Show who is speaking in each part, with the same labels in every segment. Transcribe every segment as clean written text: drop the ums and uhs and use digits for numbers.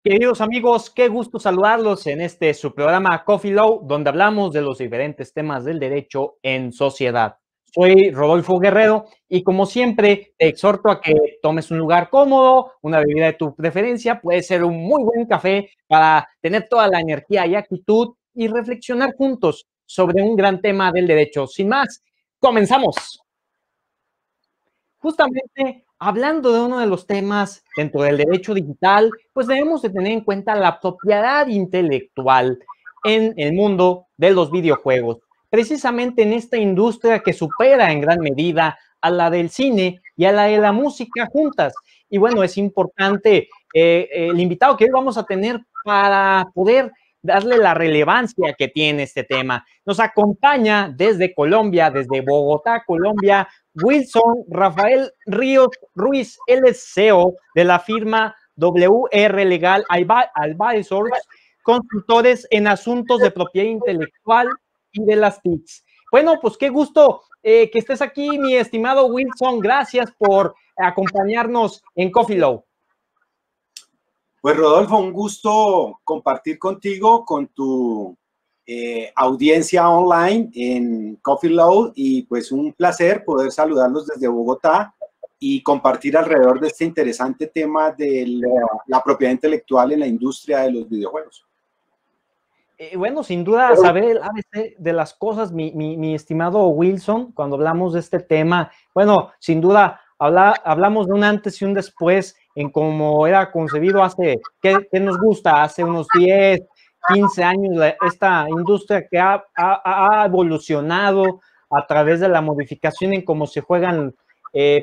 Speaker 1: Queridos amigos, qué gusto saludarlos en su programa Coffee Law, donde hablamos de los diferentes temas del derecho en sociedad. Soy Rodolfo Guerrero y como siempre te exhorto a que tomes un lugar cómodo, una bebida de tu preferencia, puede ser un muy buen café para tener toda la energía y actitud y reflexionar juntos sobre un gran tema del derecho. Sin más, comenzamos. Justamente hablando de uno de los temas dentro del derecho digital, pues debemos de tener en cuenta la propiedad intelectual en el mundo de los videojuegos, precisamente en esta industria que supera en gran medida a la del cine y a la de la música juntas. Y bueno, es importante el invitado que hoy vamos a tener para poder darle la relevancia que tiene este tema. Nos acompaña desde Colombia, desde Bogotá, Colombia, Wilson Rafael Ríos Ruiz, él es CEO de la firma WR Legal Advisors, consultores en asuntos de propiedad intelectual y de las TICs. Bueno, pues qué gusto que estés aquí, mi estimado Wilson. Gracias por acompañarnos en Coffee Law.
Speaker 2: Pues Rodolfo, un gusto compartir contigo, con tu audiencia online en Coffee Law, y pues un placer poder saludarlos desde Bogotá y compartir alrededor de este interesante tema de la propiedad intelectual en la industria de los videojuegos.
Speaker 1: Bueno, sin duda, saber el ABC de las cosas, mi estimado Wilson, cuando hablamos de este tema, bueno, sin duda, hablamos de un antes y un después en cómo era concebido hace, ¿qué nos gusta? Hace unos 10, 15 años, esta industria que ha evolucionado a través de la modificación en cómo se juegan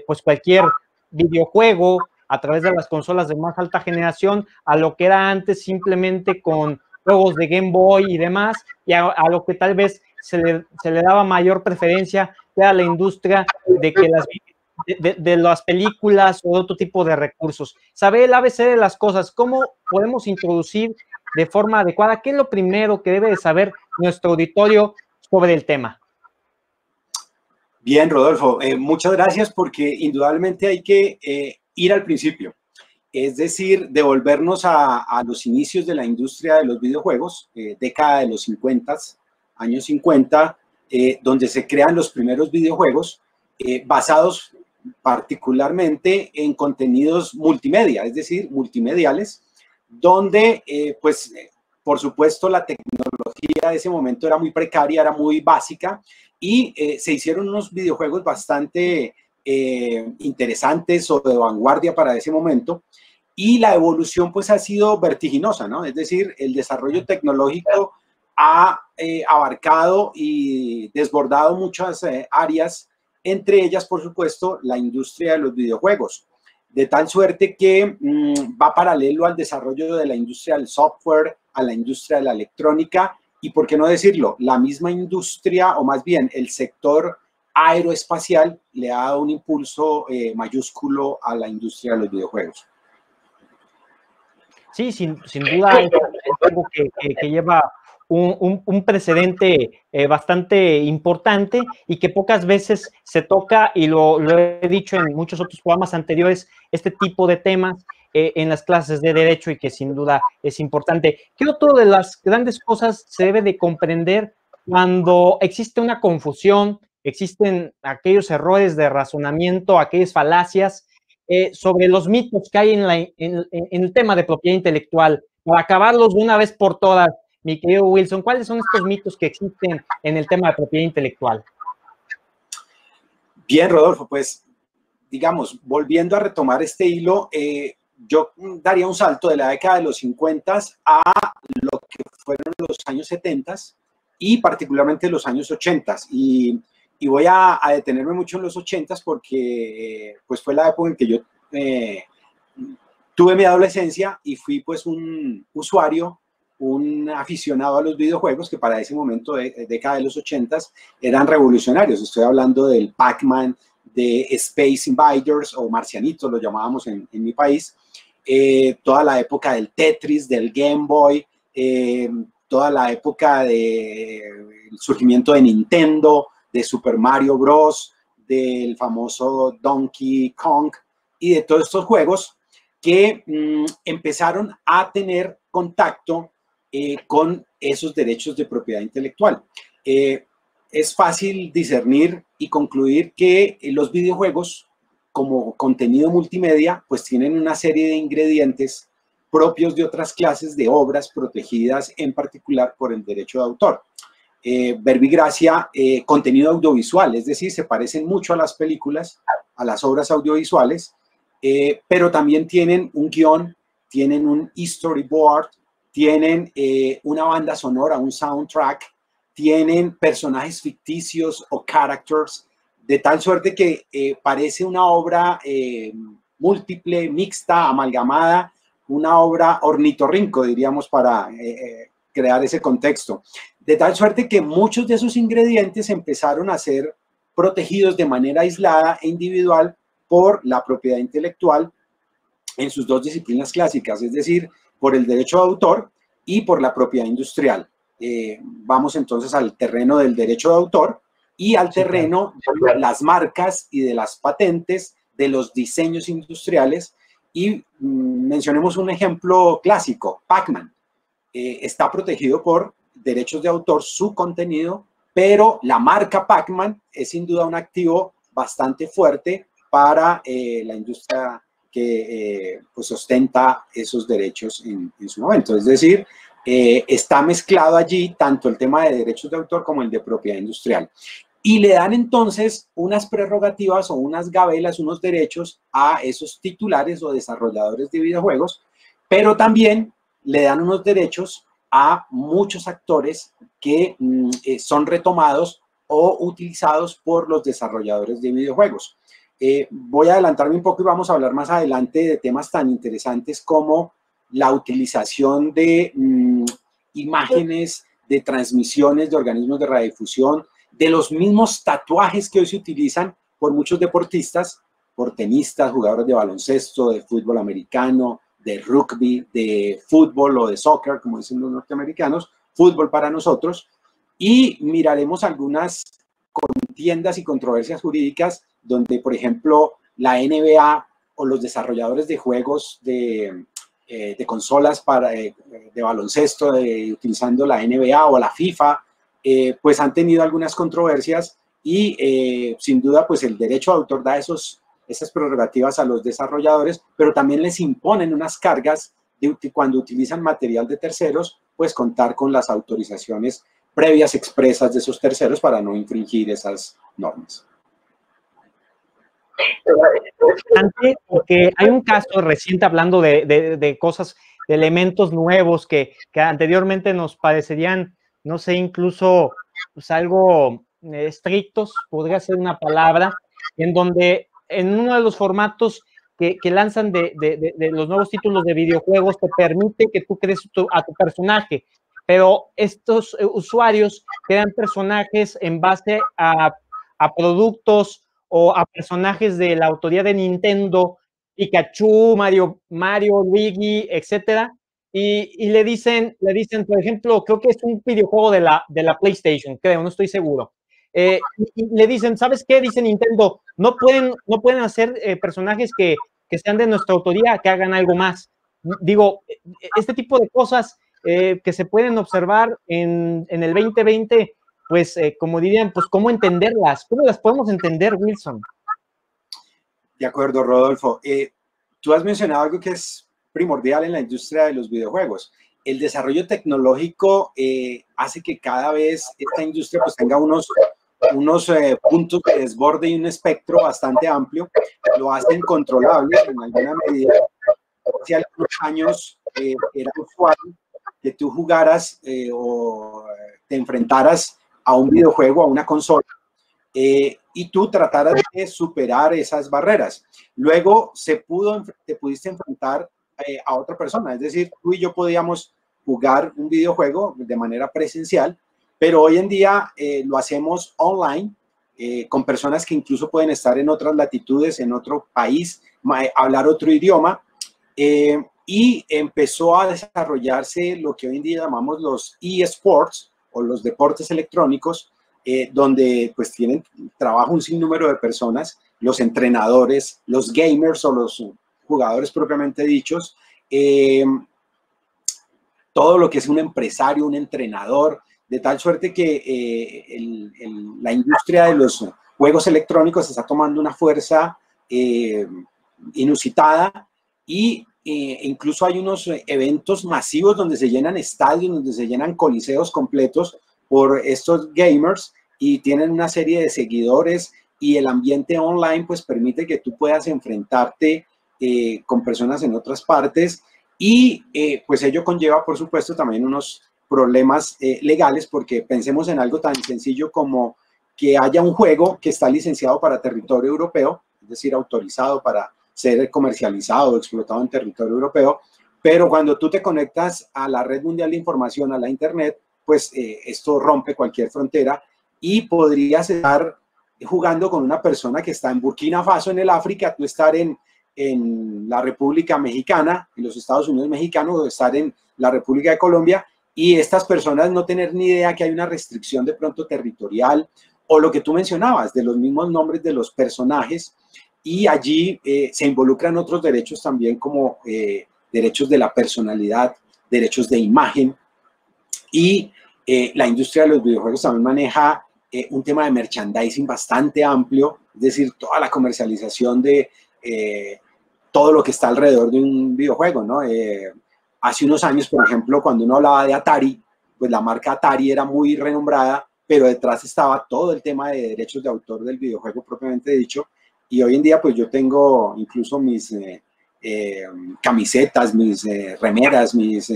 Speaker 1: pues cualquier videojuego, a través de las consolas de más alta generación, a lo que era antes simplemente con juegos de Game Boy y demás, y a lo que tal vez se le daba mayor preferencia era la industria de que de las películas o otro tipo de recursos. Saber el ABC de las cosas, cómo podemos introducir de forma adecuada, qué es lo primero que debe de saber nuestro auditorio sobre el tema.
Speaker 2: Bien, Rodolfo, muchas gracias, porque indudablemente hay que ir al principio. Es decir, devolvernos a los inicios de la industria de los videojuegos, década de los 50, años 50, donde se crean los primeros videojuegos basados particularmente en contenidos multimedia, es decir, multimediales, donde por supuesto la tecnología de ese momento era muy precaria, era muy básica, y se hicieron unos videojuegos bastante interesantes o de vanguardia para ese momento, y la evolución pues ha sido vertiginosa, ¿no? Es decir, el desarrollo tecnológico ha abarcado y desbordado muchas áreas, entre ellas, por supuesto, la industria de los videojuegos, de tal suerte que va paralelo al desarrollo de la industria del software, a la industria de la electrónica, y por qué no decirlo, la misma industria, o más bien el sector aeroespacial, le ha dado un impulso mayúsculo a la industria de los videojuegos.
Speaker 1: Sí, sin duda es algo que lleva un precedente bastante importante y que pocas veces se toca, y lo he dicho en muchos otros programas anteriores, este tipo de temas en las clases de derecho, y que sin duda es importante. ¿Qué otro de las grandes cosas se debe de comprender cuando existe una confusión, existen aquellos errores de razonamiento, aquellas falacias sobre los mitos que hay en el tema de propiedad intelectual, para acabarlos de una vez por todas, mi querido Wilson? ¿Cuáles son estos mitos que existen en el tema de propiedad intelectual?
Speaker 2: Bien, Rodolfo, pues digamos, volviendo a retomar este hilo, yo daría un salto de la década de los 50 a lo que fueron los años 70 y particularmente los años 80. Y voy a detenerme mucho en los 80 porque pues fue la época en que yo tuve mi adolescencia y fui pues un usuario, un aficionado a los videojuegos que para ese momento, década de los 80, eran revolucionarios. Estoy hablando del Pac-Man, de Space Invaders o Marcianitos, lo llamábamos en mi país, toda la época del Tetris, del Game Boy, toda la época del surgimiento de Nintendo, de Super Mario Bros., del famoso Donkey Kong y de todos estos juegos, que empezaron a tener contacto con esos derechos de propiedad intelectual. Es fácil discernir y concluir que los videojuegos, como contenido multimedia, pues tienen una serie de ingredientes propios de otras clases de obras protegidas en particular por el derecho de autor. Verbigracia, contenido audiovisual, es decir, se parecen mucho a las películas, a las obras audiovisuales, pero también tienen un guión, tienen un storyboard, tienen una banda sonora, un soundtrack, tienen personajes ficticios o characters, de tal suerte que parece una obra múltiple, mixta, amalgamada, una obra ornitorrinco, diríamos, para crear ese contexto. De tal suerte que muchos de esos ingredientes empezaron a ser protegidos de manera aislada e individual por la propiedad intelectual en sus dos disciplinas clásicas, es decir, por el derecho de autor y por la propiedad industrial. Vamos entonces al terreno del derecho de autor y al terreno de las marcas y de las patentes, de los diseños industriales. Y mencionemos un ejemplo clásico, Pac-Man. Está protegido por derechos de autor su contenido, pero la marca Pac-Man es sin duda un activo bastante fuerte para la industria que pues ostenta esos derechos en su momento. Es decir, está mezclado allí tanto el tema de derechos de autor como el de propiedad industrial. Y le dan entonces unas prerrogativas o unas gabelas, unos derechos a esos titulares o desarrolladores de videojuegos, pero también le dan unos derechos a muchos actores que son retomados o utilizados por los desarrolladores de videojuegos. Voy a adelantarme un poco y vamos a hablar más adelante de temas tan interesantes como la utilización de imágenes, de transmisiones de organismos de radiodifusión, de los mismos tatuajes que hoy se utilizan por muchos deportistas, por tenistas, jugadores de baloncesto, de fútbol americano, de rugby, de fútbol o de soccer, como dicen los norteamericanos, fútbol para nosotros, y miraremos algunas contiendas y controversias jurídicas donde, por ejemplo, la NBA o los desarrolladores de juegos de consolas de baloncesto, utilizando la NBA o la FIFA, pues han tenido algunas controversias y sin duda pues el derecho de autor da esas prerrogativas a los desarrolladores, pero también les imponen unas cargas cuando utilizan material de terceros, pues contar con las autorizaciones previas expresas de esos terceros para no infringir esas normas.
Speaker 1: Porque hay un caso reciente hablando de cosas, de elementos nuevos que anteriormente nos parecerían, no sé, incluso pues algo estrictos, podría ser una palabra, en donde en uno de los formatos que lanzan de los nuevos títulos de videojuegos te permite que tú crees a tu personaje, pero estos usuarios crean personajes en base a productos o a personajes de la autoría de Nintendo, Pikachu, Mario, Luigi, etcétera, y le dicen, por ejemplo, creo que es un videojuego de la PlayStation, creo, no estoy seguro. Y le dicen, ¿sabes qué? Dice Nintendo, no pueden hacer personajes que sean de nuestra autoría, que hagan algo más. Digo, este tipo de cosas que se pueden observar en el 2020, pues, como dirían, pues, ¿cómo entenderlas? ¿Cómo las podemos entender, Wilson?
Speaker 2: De acuerdo, Rodolfo. Tú has mencionado algo que es primordial en la industria de los videojuegos. El desarrollo tecnológico hace que cada vez esta industria pues tenga unos puntos de desborde y un espectro bastante amplio. Lo hacen controlable en alguna medida. Hace algunos años era usual que tú jugaras o te enfrentaras a un videojuego, a una consola, y tú trataras de superar esas barreras. Luego te pudiste enfrentar a otra persona, es decir, tú y yo podíamos jugar un videojuego de manera presencial, pero hoy en día lo hacemos online, con personas que incluso pueden estar en otras latitudes, en otro país, hablar otro idioma, y empezó a desarrollarse lo que hoy en día llamamos los eSports o los deportes electrónicos, donde pues tienen trabajo un sinnúmero de personas, los entrenadores, los gamers o los jugadores propiamente dichos, todo lo que es un empresario, un entrenador, de tal suerte que la industria de los juegos electrónicos está tomando una fuerza inusitada y incluso hay unos eventos masivos donde se llenan estadios, donde se llenan coliseos completos por estos gamers y tienen una serie de seguidores y el ambiente online pues permite que tú puedas enfrentarte con personas en otras partes y pues ello conlleva por supuesto también unos problemas legales porque pensemos en algo tan sencillo como que haya un juego que está licenciado para territorio europeo, es decir, autorizado para ser comercializado o explotado en territorio europeo, pero cuando tú te conectas a la red mundial de información, a la internet, pues esto rompe cualquier frontera y podrías estar jugando con una persona que está en Burkina Faso, en el África, tú estar en la República Mexicana, en los Estados Unidos mexicanos, o estar en la República de Colombia, y estas personas no tener ni idea que hay una restricción de pronto territorial, o lo que tú mencionabas, de los mismos nombres de los personajes, y allí se involucran otros derechos también como derechos de la personalidad, derechos de imagen, y la industria de los videojuegos también maneja un tema de merchandising bastante amplio, es decir, toda la comercialización de todo lo que está alrededor de un videojuego, ¿no? Hace unos años, por ejemplo, cuando uno hablaba de Atari, pues la marca Atari era muy renombrada, pero detrás estaba todo el tema de derechos de autor del videojuego propiamente dicho, y hoy en día pues yo tengo incluso mis camisetas, mis remeras, mis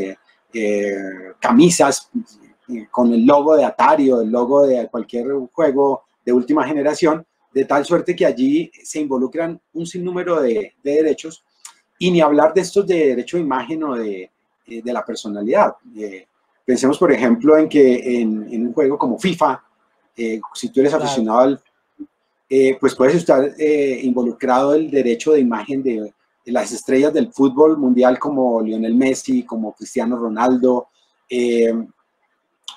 Speaker 2: camisas con el logo de Atari o el logo de cualquier juego de última generación, de tal suerte que allí se involucran un sinnúmero de derechos, y ni hablar de estos de derecho de imagen o de la personalidad. Pensemos, por ejemplo, en que en un juego como FIFA, si tú eres aficionado al pues puedes estar involucrado el derecho de imagen de las estrellas del fútbol mundial como Lionel Messi, como Cristiano Ronaldo,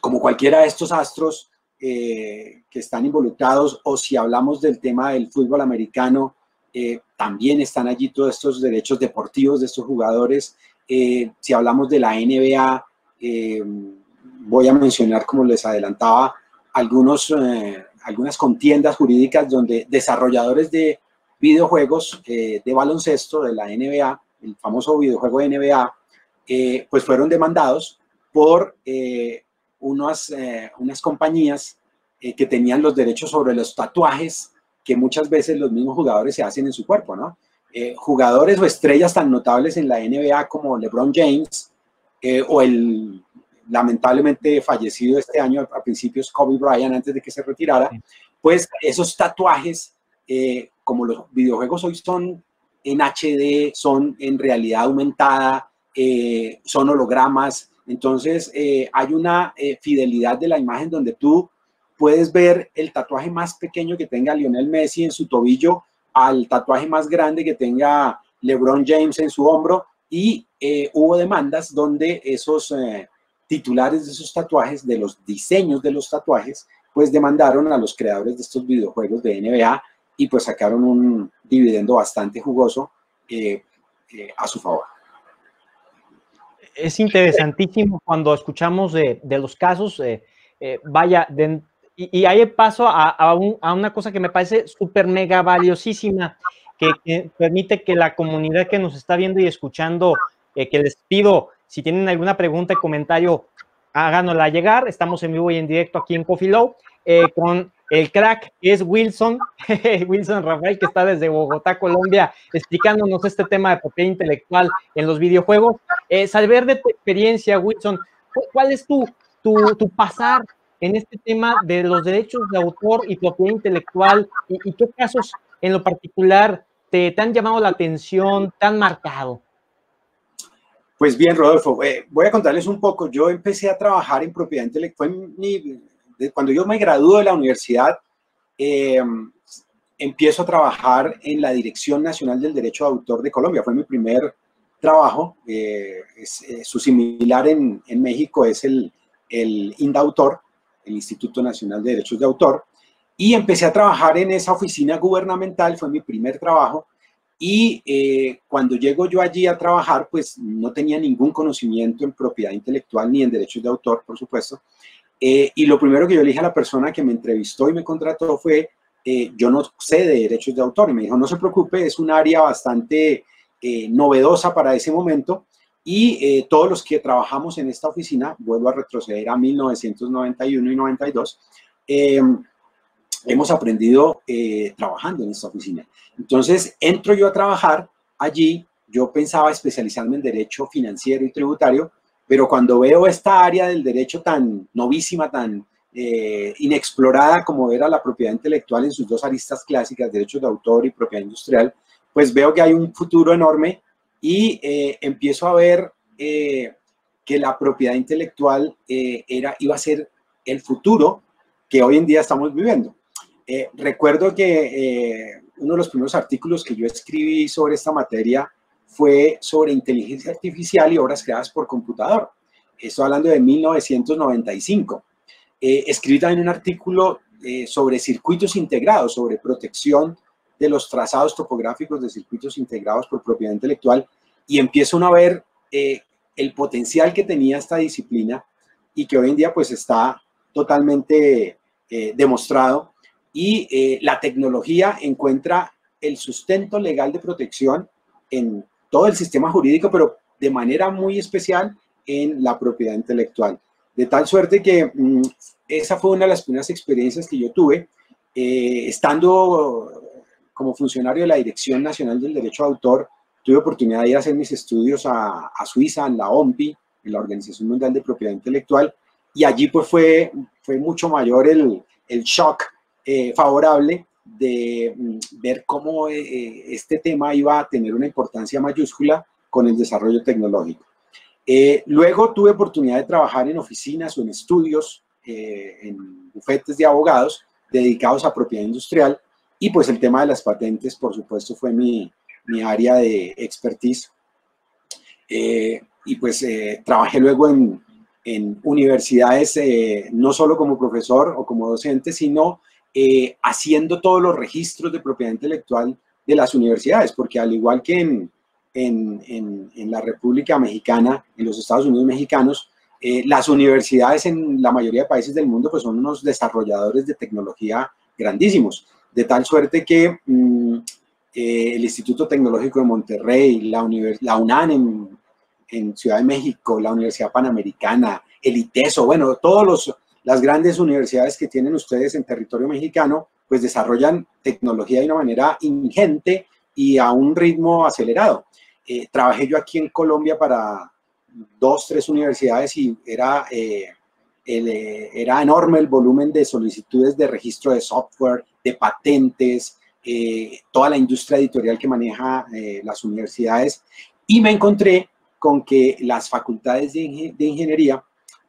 Speaker 2: como cualquiera de estos astros que están involucrados, o si hablamos del tema del fútbol americano, también están allí todos estos derechos deportivos de estos jugadores. Si hablamos de la NBA, voy a mencionar, como les adelantaba, algunas contiendas jurídicas donde desarrolladores de videojuegos de baloncesto de la NBA, el famoso videojuego de NBA, pues fueron demandados por unas compañías que tenían los derechos sobre los tatuajes que muchas veces los mismos jugadores se hacen en su cuerpo, ¿no? Jugadores o estrellas tan notables en la NBA como LeBron James o el lamentablemente fallecido este año a principios Kobe Bryant antes de que se retirara, pues esos tatuajes, como los videojuegos hoy son en HD, son en realidad aumentada, son hologramas, entonces hay una fidelidad de la imagen donde tú puedes ver el tatuaje más pequeño que tenga Lionel Messi en su tobillo al tatuaje más grande que tenga LeBron James en su hombro, y hubo demandas donde esos titulares de esos tatuajes, de los diseños de los tatuajes, pues demandaron a los creadores de estos videojuegos de NBA y pues sacaron un dividendo bastante jugoso a su favor.
Speaker 1: Es interesantísimo cuando escuchamos de los casos, y ahí paso a una cosa que me parece súper mega valiosísima, que permite que la comunidad que nos está viendo y escuchando, que les pido, si tienen alguna pregunta y comentario, háganosla llegar. Estamos en vivo y en directo aquí en Coffee Low, con el crack que es Wilson, Wilson Rafael, que está desde Bogotá, Colombia, explicándonos este tema de propiedad intelectual en los videojuegos. Saber de tu experiencia, Wilson, ¿cuál es tu pasar en este tema de los derechos de autor y propiedad intelectual, y qué casos en lo particular te han llamado la atención, te han marcado?
Speaker 2: Pues bien, Rodolfo, voy a contarles un poco. Yo empecé a trabajar en propiedad intelectual cuando yo me gradué de la universidad. Empiezo a trabajar en la Dirección Nacional del Derecho de Autor de Colombia. Fue mi primer trabajo. Su similar en México es el INDAUTOR, el Instituto Nacional de Derechos de Autor, y empecé a trabajar en esa oficina gubernamental. Fue mi primer trabajo, Y cuando llego yo allí a trabajar, pues no tenía ningún conocimiento en propiedad intelectual ni en derechos de autor, por supuesto. Y lo primero que yo le dije a la persona que me entrevistó y me contrató fue, yo no sé de derechos de autor. Y me dijo, no se preocupe, es un área bastante novedosa para ese momento. Y todos los que trabajamos en esta oficina, vuelvo a retroceder a 1991 y 92, hemos aprendido trabajando en esta oficina. Entonces, entro yo a trabajar allí. Yo pensaba especializarme en derecho financiero y tributario, pero cuando veo esta área del derecho tan novísima, tan inexplorada como era la propiedad intelectual en sus dos aristas clásicas, derechos de autor y propiedad industrial, pues veo que hay un futuro enorme y empiezo a ver que la propiedad intelectual iba a ser el futuro que hoy en día estamos viviendo. Recuerdo que uno de los primeros artículos que yo escribí sobre esta materia fue sobre inteligencia artificial y obras creadas por computador. Estoy hablando de 1995. Escribí también un artículo sobre circuitos integrados, sobre protección de los trazados topográficos de circuitos integrados por propiedad intelectual, y empiezo a ver el potencial que tenía esta disciplina y que hoy en día pues está totalmente demostrado. Y la tecnología encuentra el sustento legal de protección en todo el sistema jurídico, pero de manera muy especial en la propiedad intelectual. De tal suerte que esa fue una de las primeras experiencias que yo tuve, estando como funcionario de la Dirección Nacional del Derecho de Autor. Tuve oportunidad de ir a hacer mis estudios a Suiza, en la OMPI, en la Organización Mundial de Propiedad Intelectual, y allí pues fue mucho mayor el shock favorable de ver cómo este tema iba a tener una importancia mayúscula con el desarrollo tecnológico. Luego tuve oportunidad de trabajar en oficinas o en estudios, en bufetes de abogados dedicados a propiedad industrial, y pues el tema de las patentes, por supuesto, fue mi área de expertise. Y pues trabajé luego en universidades, no solo como profesor o como docente, sino haciendo todos los registros de propiedad intelectual de las universidades, porque al igual que en la República Mexicana, en los Estados Unidos mexicanos, las universidades en la mayoría de países del mundo pues son unos desarrolladores de tecnología grandísimos, de tal suerte que el Instituto Tecnológico de Monterrey, la UNAM en Ciudad de México, la Universidad Panamericana, el ITESO, bueno, todas las grandes universidades que tienen ustedes en territorio mexicano, pues desarrollan tecnología de una manera ingente y a un ritmo acelerado. Trabajé yo aquí en Colombia para 2, 3 universidades y era enorme el volumen de solicitudes de registro de software, de patentes, toda la industria editorial que maneja las universidades, y me encontré con que las facultades de ingeniería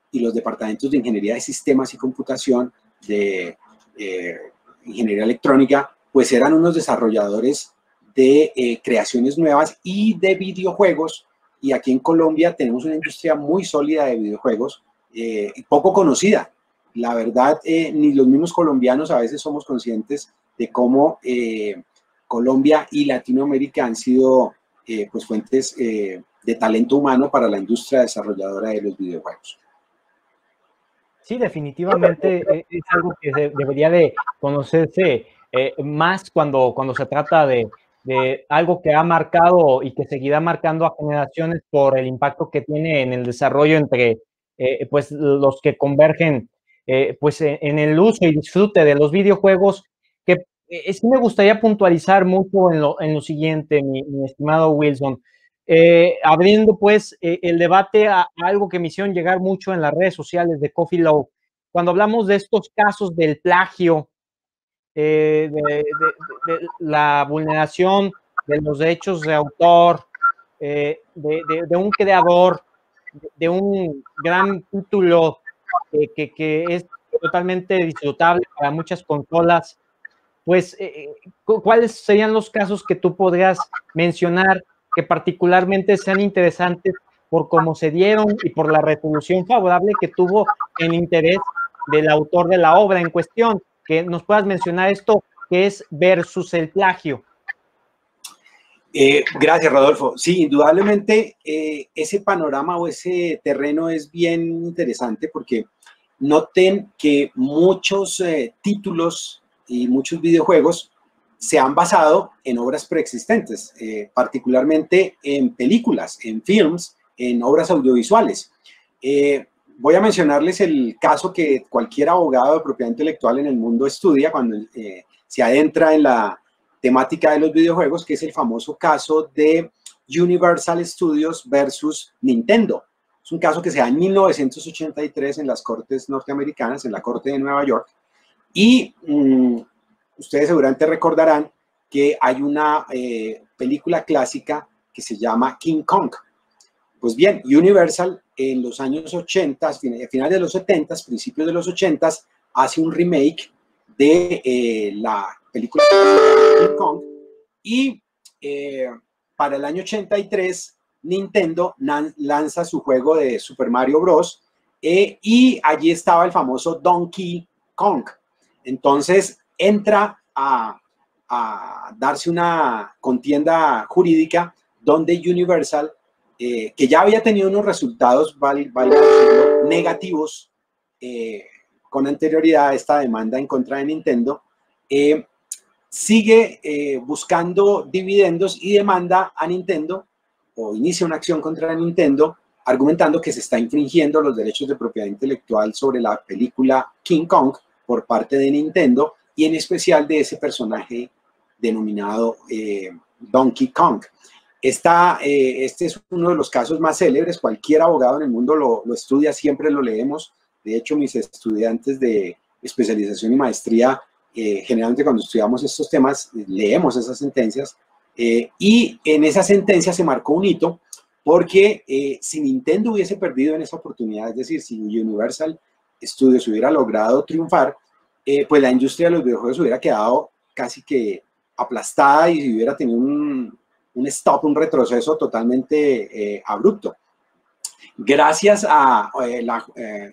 Speaker 2: y los departamentos de ingeniería de sistemas y computación, de ingeniería electrónica, pues eran unos desarrolladores de creaciones nuevas y de videojuegos. Y aquí en Colombia tenemos una industria muy sólida de videojuegos, poco conocida. La verdad, ni los mismos colombianos a veces somos conscientes de cómo Colombia y Latinoamérica han sido pues fuentes de talento humano para la industria desarrolladora de los videojuegos.
Speaker 1: Sí, definitivamente es algo que debería de conocerse más cuando se trata de algo que ha marcado y que seguirá marcando a generaciones por el impacto que tiene en el desarrollo entre pues los que convergen pues en el uso y disfrute de los videojuegos, que sí me gustaría puntualizar mucho en lo siguiente, mi estimado Wilson. Abriendo pues el debate a algo que me hicieron llegar mucho en las redes sociales de Coffee Low, cuando hablamos de estos casos del plagio, de la vulneración de los derechos de autor, de un creador, de un gran título que es totalmente disfrutable para muchas consolas, pues, ¿cuáles serían los casos que tú podrías mencionar que particularmente sean interesantes por cómo se dieron y por la resolución favorable que tuvo en interés del autor de la obra en cuestión? Que nos puedas mencionar esto que es versus el plagio.
Speaker 2: Gracias, Rodolfo. Sí, indudablemente ese panorama o ese terreno es bien interesante porque noten que muchos títulos y muchos videojuegos se han basado en obras preexistentes, particularmente en películas, en films, en obras audiovisuales. Voy a mencionarles el caso que cualquier abogado de propiedad intelectual en el mundo estudia cuando se adentra en la temática de los videojuegos, que es el famoso caso de Universal Studios versus Nintendo. Es un caso que se da en 1983 en las cortes norteamericanas, en la corte de Nueva York, y ustedes seguramente recordarán que hay una película clásica que se llama King Kong. Pues bien, Universal en los años 80, finales de los 70, principios de los 80, hace un remake de la película King Kong, y para el año 83 Nintendo lanza su juego de Super Mario Bros. Y allí estaba el famoso Donkey Kong. Entonces entra a darse una contienda jurídica donde Universal, que ya había tenido unos resultados negativos con anterioridad a esta demanda en contra de Nintendo, sigue buscando dividendos y demanda a Nintendo, o inicia una acción contra Nintendo, argumentando que se está infringiendo los derechos de propiedad intelectual sobre la película King Kong por parte de Nintendo, y en especial de ese personaje denominado Donkey Kong. Este es uno de los casos más célebres. Cualquier abogado en el mundo lo estudia, siempre lo leemos. De hecho, mis estudiantes de especialización y maestría, generalmente cuando estudiamos estos temas, leemos esas sentencias. Y en esa sentencia se marcó un hito, porque si Nintendo hubiese perdido en esa oportunidad, es decir, si Universal Studios hubiera logrado triunfar, pues la industria de los videojuegos hubiera quedado casi que aplastada y hubiera tenido un stop, un retroceso totalmente abrupto. Gracias a la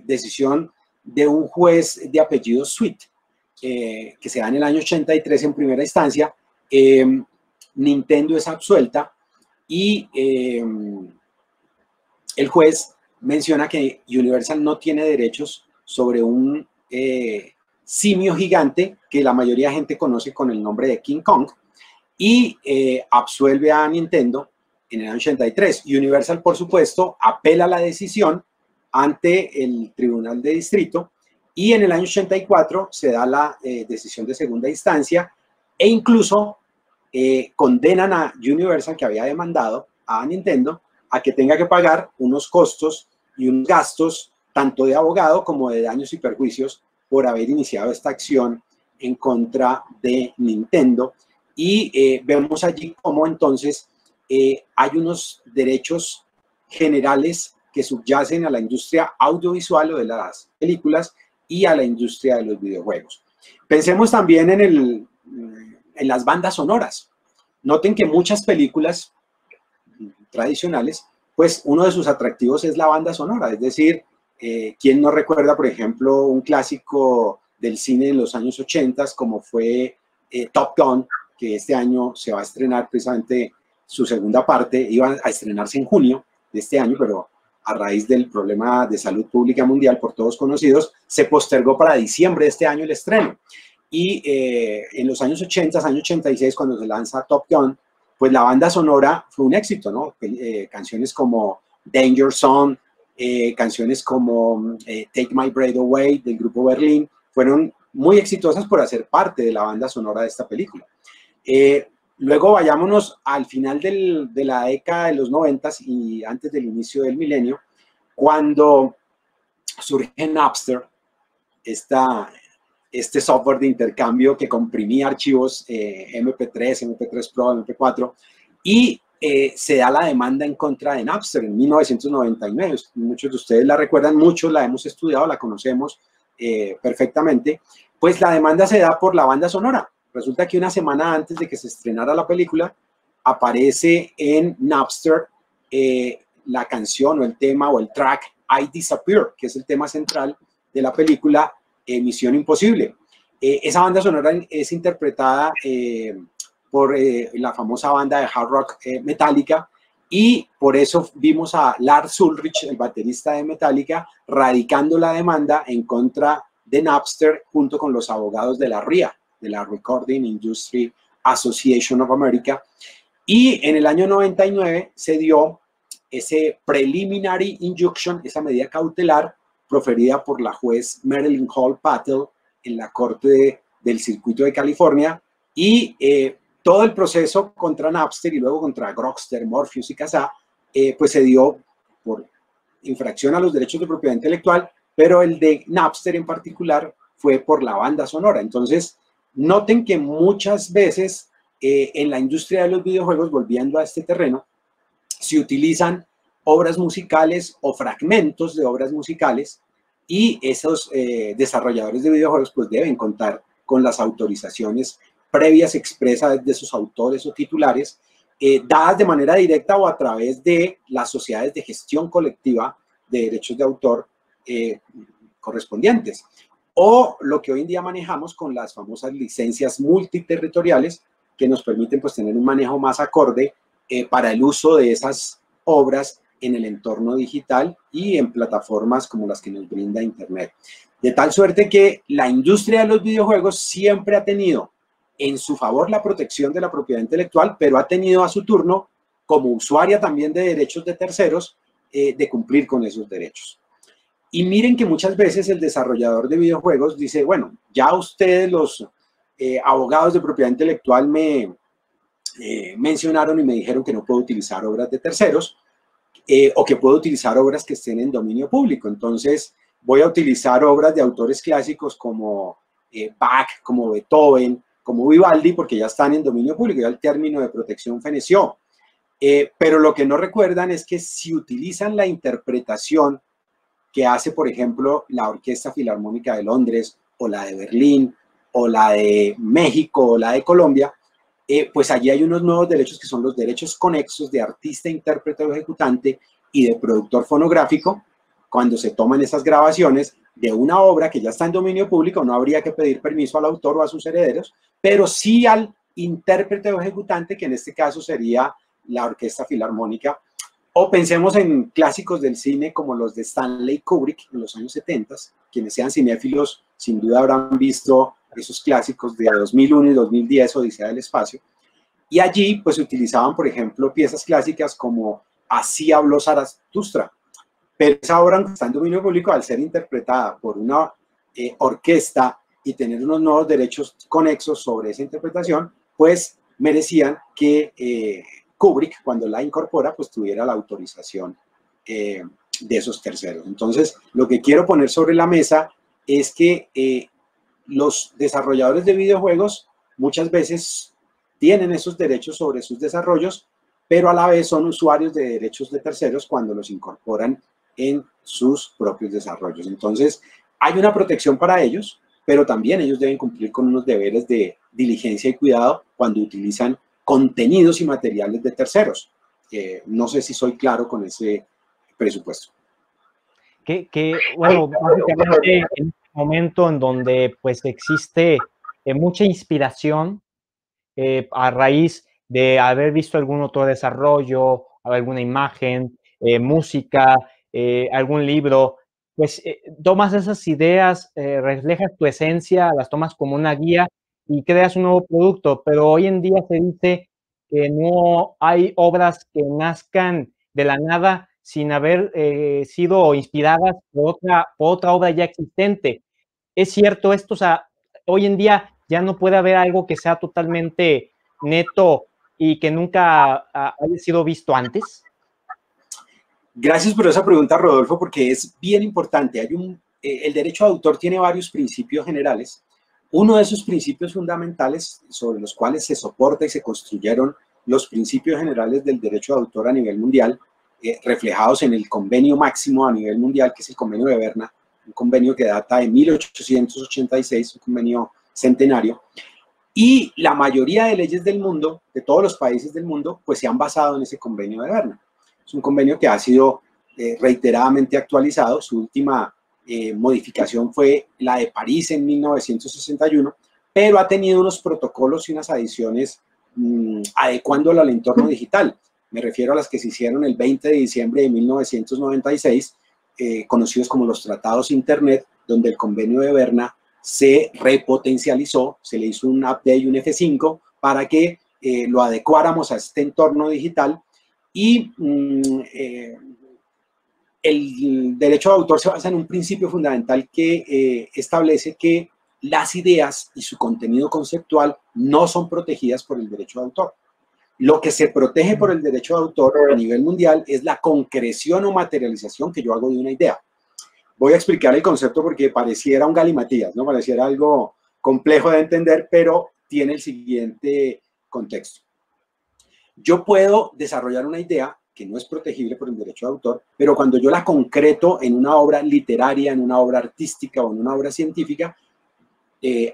Speaker 2: decisión de un juez de apellido Sweet, que se da en el año 83 en primera instancia, Nintendo es absuelta, y el juez menciona que Universal no tiene derechos sobre un simio gigante que la mayoría de gente conoce con el nombre de King Kong, y absuelve a Nintendo en el año 83. Universal, por supuesto, apela la decisión ante el Tribunal de Distrito, y en el año 84 se da la decisión de segunda instancia, e incluso condenan a Universal, que había demandado a Nintendo, a que tenga que pagar unos costos y unos gastos tanto de abogado como de daños y perjuicios por haber iniciado esta acción en contra de Nintendo. Y vemos allí cómo entonces hay unos derechos generales que subyacen a la industria audiovisual o de las películas y a la industria de los videojuegos. Pensemos también en las bandas sonoras. Noten que muchas películas tradicionales, pues uno de sus atractivos es la banda sonora, es decir, ¿quién no recuerda, por ejemplo, un clásico del cine de los años 80 como fue Top Gun, que este año se va a estrenar precisamente su segunda parte? Iba a estrenarse en junio de este año, pero a raíz del problema de salud pública mundial por todos conocidos, se postergó para diciembre de este año el estreno. Y en los años 80, año 86, cuando se lanza Top Gun, pues la banda sonora fue un éxito, ¿no? Canciones como Danger Zone, canciones como Take My Breath Away del grupo Berlín, fueron muy exitosas por hacer parte de la banda sonora de esta película. Luego vayámonos al final de la década de los 90 y antes del inicio del milenio, cuando surge Napster, este software de intercambio que comprimía archivos MP3, MP3 Pro, MP4, y se da la demanda en contra de Napster en 1999. Muchos de ustedes la recuerdan, muchos la hemos estudiado, la conocemos perfectamente. Pues la demanda se da por la banda sonora. Resulta que una semana antes de que se estrenara la película, aparece en Napster la canción o el tema o el track I Disappear, que es el tema central de la película Misión Imposible. Esa banda sonora es interpretada por la famosa banda de hard rock Metallica, y por eso vimos a Lars Ulrich, el baterista de Metallica, radicando la demanda en contra de Napster junto con los abogados de la RIA, de la Recording Industry Association of America. Y en el año 99 se dio ese preliminary injunction, esa medida cautelar proferida por la juez Marilyn Hall Patel en la Corte del Circuito de California, y todo el proceso contra Napster y luego contra Grokster, Morpheus y Kazaa, pues se dio por infracción a los derechos de propiedad intelectual, pero el de Napster en particular fue por la banda sonora. Entonces, noten que muchas veces en la industria de los videojuegos, volviendo a este terreno, se utilizan obras musicales o fragmentos de obras musicales, y esos desarrolladores de videojuegos pues deben contar con las autorizaciones previas expresas de sus autores o titulares, dadas de manera directa o a través de las sociedades de gestión colectiva de derechos de autor correspondientes, o lo que hoy en día manejamos con las famosas licencias multiterritoriales, que nos permiten pues tener un manejo más acorde para el uso de esas obras en el entorno digital y en plataformas como las que nos brinda Internet. De tal suerte que la industria de los videojuegos siempre ha tenido en su favor la protección de la propiedad intelectual, pero ha tenido a su turno, como usuaria también de derechos de terceros, de cumplir con esos derechos. Y miren que muchas veces el desarrollador de videojuegos dice, bueno, ya ustedes los abogados de propiedad intelectual me mencionaron y me dijeron que no puedo utilizar obras de terceros, o que puedo utilizar obras que estén en dominio público. Entonces voy a utilizar obras de autores clásicos como Bach, como Beethoven, como Vivaldi, porque ya están en dominio público, ya el término de protección feneció. Pero lo que no recuerdan es que si utilizan la interpretación que hace, por ejemplo, la Orquesta Filarmónica de Londres, o la de Berlín, o la de México, o la de Colombia, pues allí hay unos nuevos derechos que son los derechos conexos de artista, intérprete o ejecutante y de productor fonográfico. Cuando se toman esas grabaciones de una obra que ya está en dominio público, no habría que pedir permiso al autor o a sus herederos, pero sí al intérprete o ejecutante, que en este caso sería la Orquesta Filarmónica. O pensemos en clásicos del cine como los de Stanley Kubrick en los años 70. Quienes sean cinéfilos sin duda habrán visto esos clásicos de 2001 y 2010, Odisea del Espacio. Y allí pues se utilizaban, por ejemplo, piezas clásicas como Así habló Zaratustra. Pero esa obra está en dominio público, al ser interpretada por una orquesta y tener unos nuevos derechos conexos sobre esa interpretación, pues merecían que Kubrick, cuando la incorpora, pues tuviera la autorización de esos terceros. Entonces, lo que quiero poner sobre la mesa es que los desarrolladores de videojuegos muchas veces tienen esos derechos sobre sus desarrollos, pero a la vez son usuarios de derechos de terceros cuando los incorporan en sus propios desarrollos. Entonces, hay una protección para ellos, pero también ellos deben cumplir con unos deberes de diligencia y cuidado cuando utilizan contenidos y materiales de terceros. No sé si soy claro con ese presupuesto.
Speaker 1: Bueno, básicamente en este momento en donde pues existe mucha inspiración a raíz de haber visto algún otro desarrollo, alguna imagen, música, algún libro, pues tomas esas ideas, reflejas tu esencia, las tomas como una guía y creas un nuevo producto, pero hoy en día se dice que no hay obras que nazcan de la nada sin haber sido inspiradas por otra obra ya existente. ¿Es cierto esto? O sea, hoy en día ya no puede haber algo que sea totalmente neto y que nunca haya sido visto antes.
Speaker 2: Gracias por esa pregunta, Rodolfo, porque es bien importante. El derecho de autor tiene varios principios generales. Uno de esos principios fundamentales sobre los cuales se soporta y se construyeron los principios generales del derecho de autor a nivel mundial, reflejados en el convenio máximo a nivel mundial, que es el convenio de Berna, un convenio que data de 1886, un convenio centenario. Y la mayoría de leyes del mundo, de todos los países del mundo, pues se han basado en ese convenio de Berna. Es un convenio que ha sido reiteradamente actualizado. Su última modificación fue la de París en 1961, pero ha tenido unos protocolos y unas adiciones adecuándolo al entorno digital. Me refiero a las que se hicieron el 20 de diciembre de 1996, conocidos como los tratados Internet, donde el convenio de Berna se repotencializó, se le hizo un update, un F5, para que lo adecuáramos a este entorno digital. Y el derecho de autor se basa en un principio fundamental que establece que las ideas y su contenido conceptual no son protegidas por el derecho de autor. Lo que se protege por el derecho de autor a nivel mundial es la concreción o materialización que yo hago de una idea. Voy a explicar el concepto porque pareciera un galimatías, ¿no? Pareciera algo complejo de entender, pero tiene el siguiente contexto. Yo puedo desarrollar una idea que no es protegible por el derecho de autor, pero cuando yo la concreto en una obra literaria, en una obra artística o en una obra científica,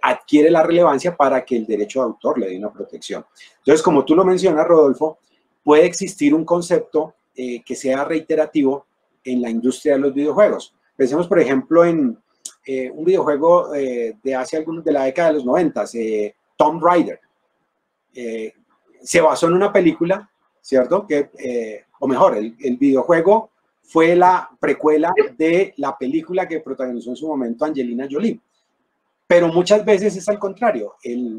Speaker 2: adquiere la relevancia para que el derecho de autor le dé una protección. Entonces, como tú lo mencionas, Rodolfo, puede existir un concepto que sea reiterativo en la industria de los videojuegos. Pensemos, por ejemplo, en un videojuego de hace algunos, de la década de los 90, Tomb Raider. Se basó en una película, ¿cierto? O mejor, el videojuego fue la precuela de la película que protagonizó en su momento Angelina Jolie. Pero muchas veces es al contrario.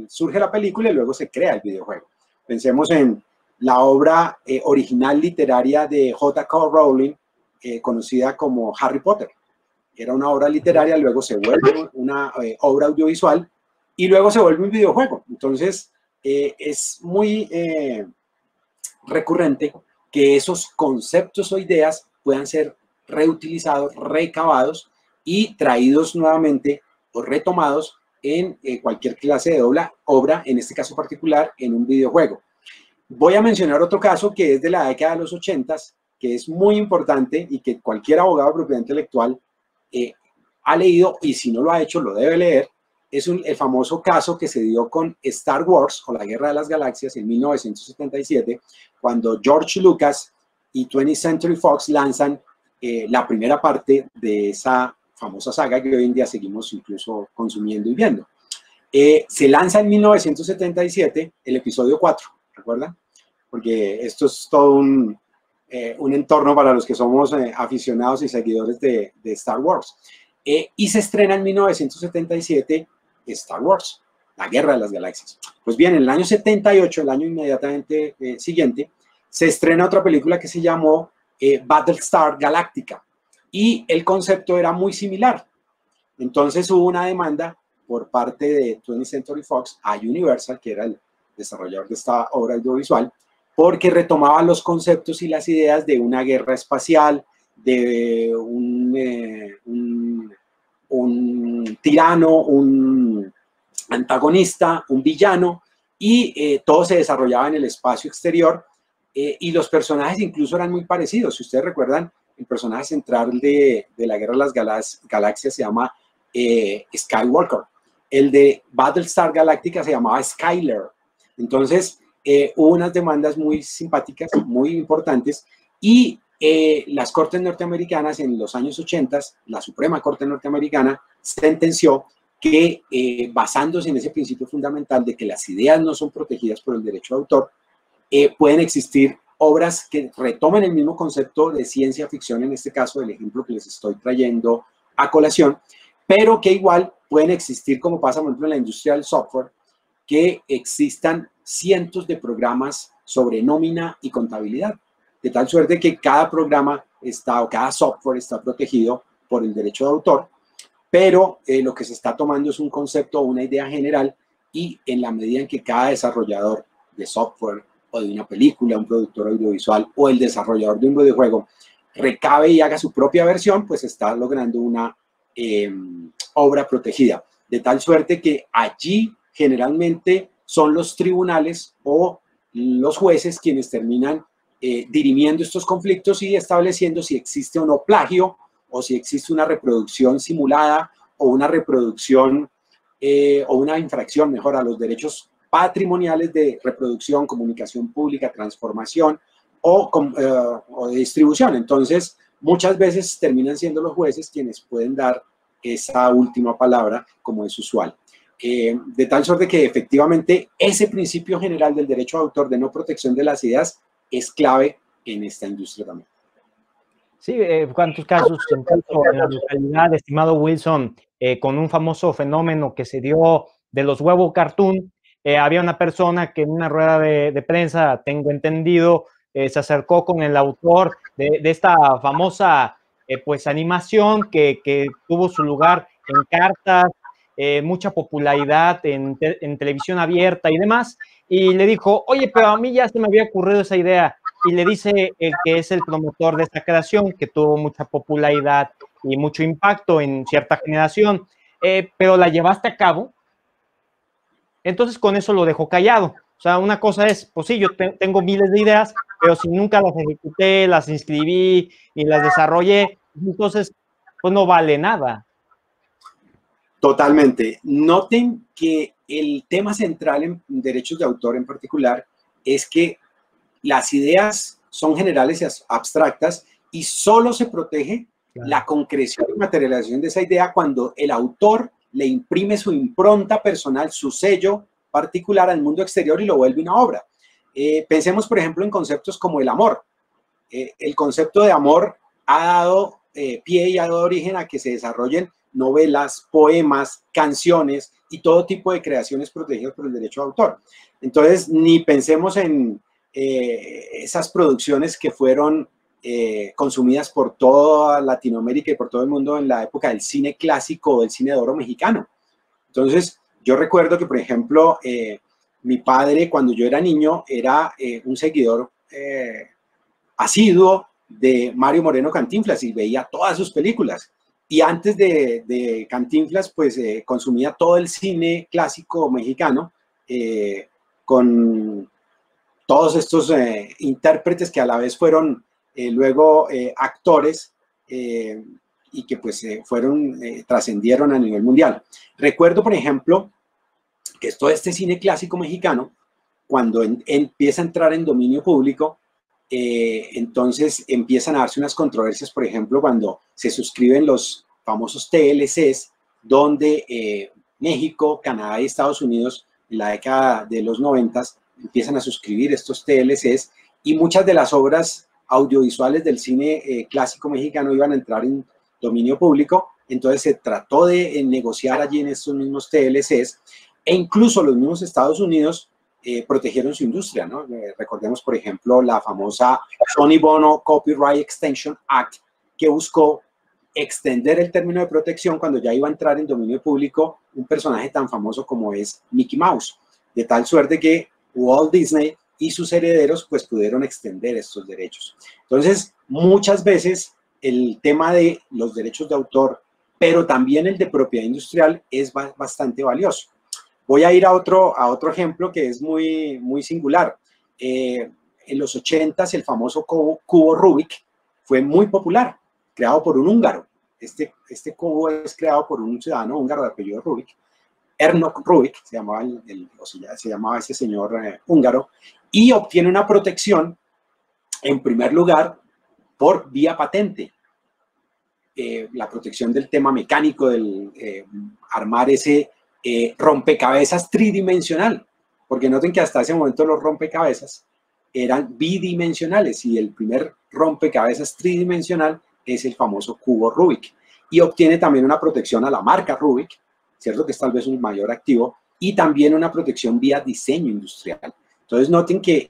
Speaker 2: Surge la película y luego se crea el videojuego. Pensemos en la obra original literaria de J.K. Rowling, conocida como Harry Potter. Era una obra literaria, luego se vuelve una obra audiovisual y luego se vuelve un videojuego. Entonces, es muy recurrente que esos conceptos o ideas puedan ser reutilizados, recabados y traídos nuevamente o retomados en cualquier clase de obra, en este caso particular, en un videojuego. Voy a mencionar otro caso que es de la década de los 80s, que es muy importante y que cualquier abogado de propiedad intelectual ha leído, y si no lo ha hecho, lo debe leer. Es el famoso caso que se dio con Star Wars, o la Guerra de las Galaxias, en 1977, cuando George Lucas y 20th Century Fox lanzan la primera parte de esa famosa saga que hoy en día seguimos incluso consumiendo y viendo. Se lanza en 1977 el episodio 4, ¿recuerdan? Porque esto es todo un entorno para los que somos aficionados y seguidores de Star Wars. Y se estrena en 1977 Star Wars, la Guerra de las Galaxias. Pues bien, en el año 78, el año inmediatamente siguiente, se estrena otra película que se llamó Battlestar Galactica. Y el concepto era muy similar. Entonces hubo una demanda por parte de 20th Century Fox a Universal, que era el desarrollador de esta obra audiovisual, porque retomaba los conceptos y las ideas de una guerra espacial, de un tirano, un antagonista, un villano, y todo se desarrollaba en el espacio exterior, y los personajes incluso eran muy parecidos. Si ustedes recuerdan, el personaje central de la Guerra de las Galaxias se llama Skywalker. El de Battlestar Galactica se llamaba Skyler. Entonces, hubo unas demandas muy simpáticas, muy importantes, y las Cortes norteamericanas en los años 80, la Suprema Corte norteamericana sentenció que, basándose en ese principio fundamental de que las ideas no son protegidas por el derecho de autor, pueden existir obras que retomen el mismo concepto de ciencia ficción, en este caso, del ejemplo que les estoy trayendo a colación, pero que igual pueden existir, como pasa, por ejemplo, en la industria del software, que existan cientos de programas sobre nómina y contabilidad, de tal suerte que cada programa o cada software está protegido por el derecho de autor, pero lo que se está tomando es un concepto o una idea general, y en la medida en que cada desarrollador de software o de una película, un productor audiovisual o el desarrollador de un videojuego recabe y haga su propia versión, pues está logrando una obra protegida, de tal suerte que allí generalmente son los tribunales o los jueces quienes terminan dirimiendo estos conflictos y estableciendo si existe o no plagio, o si existe una reproducción simulada o una reproducción o una infracción, mejor, a los derechos patrimoniales de reproducción, comunicación pública, transformación o de distribución. Entonces, muchas veces terminan siendo los jueces quienes pueden dar esa última palabra, como es usual. de tal suerte que efectivamente ese principio general del derecho de autor de no protección de las ideas es clave en esta industria también.
Speaker 1: Sí, cuántos casos, incluso en la localidad, estimado Wilson, con un famoso fenómeno que se dio de los huevos cartoon. Había una persona que en una rueda de prensa, tengo entendido, se acercó con el autor de esta famosa pues animación que tuvo su lugar en cartas, mucha popularidad en televisión abierta y demás, y le dijo, oye, pero a mí ya se me había ocurrido esa idea. Y le dice el que es el promotor de esta creación, que tuvo mucha popularidad y mucho impacto en cierta generación, pero la llevaste a cabo. Entonces con eso lo dejó callado. O sea, una cosa es, pues sí, yo tengo miles de ideas, pero si nunca las ejecuté, las inscribí y las desarrollé, entonces pues no vale nada.
Speaker 2: Totalmente. Noten que el tema central en derechos de autor en particular es que las ideas son generales y abstractas y solo se protege la concreción y materialización de esa idea cuando el autor le imprime su impronta personal, su sello particular al mundo exterior y lo vuelve una obra. Pensemos, por ejemplo, en conceptos como el amor. El concepto de amor ha dado pie y ha dado origen a que se desarrollen novelas, poemas, canciones y todo tipo de creaciones protegidas por el derecho de autor. Entonces, ni pensemos en esas producciones que fueron consumidas por toda Latinoamérica y por todo el mundo en la época del cine clásico o del cine de oro mexicano. Entonces, yo recuerdo que, por ejemplo, mi padre, cuando yo era niño, era un seguidor asiduo de Mario Moreno Cantinflas y veía todas sus películas. Y antes de Cantinflas, pues consumía todo el cine clásico mexicano con todos estos intérpretes que a la vez fueron luego actores y que pues trascendieron a nivel mundial. Recuerdo, por ejemplo, que todo este cine clásico mexicano, cuando empieza a entrar en dominio público, entonces empiezan a darse unas controversias, por ejemplo, cuando se suscriben los famosos TLCs, donde México, Canadá y Estados Unidos, en la década de los 90, empiezan a suscribir estos TLCs y muchas de las obras audiovisuales del cine clásico mexicano iban a entrar en dominio público. Entonces se trató de negociar allí en estos mismos TLCs e incluso los mismos Estados Unidos protegieron su industria, ¿no? Recordemos, por ejemplo, la famosa Sonny Bono Copyright Extension Act, que buscó extender el término de protección cuando ya iba a entrar en dominio público un personaje tan famoso como es Mickey Mouse, de tal suerte que Walt Disney y sus herederos pues pudieron extender estos derechos. Entonces, muchas veces el tema de los derechos de autor, pero también el de propiedad industrial es bastante valioso. Voy a ir a otro ejemplo que es muy singular. En los 80s el famoso cubo Rubik fue muy popular, creado por un húngaro. Este cubo es creado por un ciudadano húngaro de apellido Rubik. Ernok Rubik se llamaba ese señor húngaro, y obtiene una protección, en primer lugar, por vía patente. La protección del tema mecánico, del armar ese rompecabezas tridimensional, porque noten que hasta ese momento los rompecabezas eran bidimensionales y el primer rompecabezas tridimensional es el famoso cubo Rubik, y obtiene también una protección a la marca Rubik, cierto que es tal vez un mayor activo, y también una protección vía diseño industrial. Entonces noten que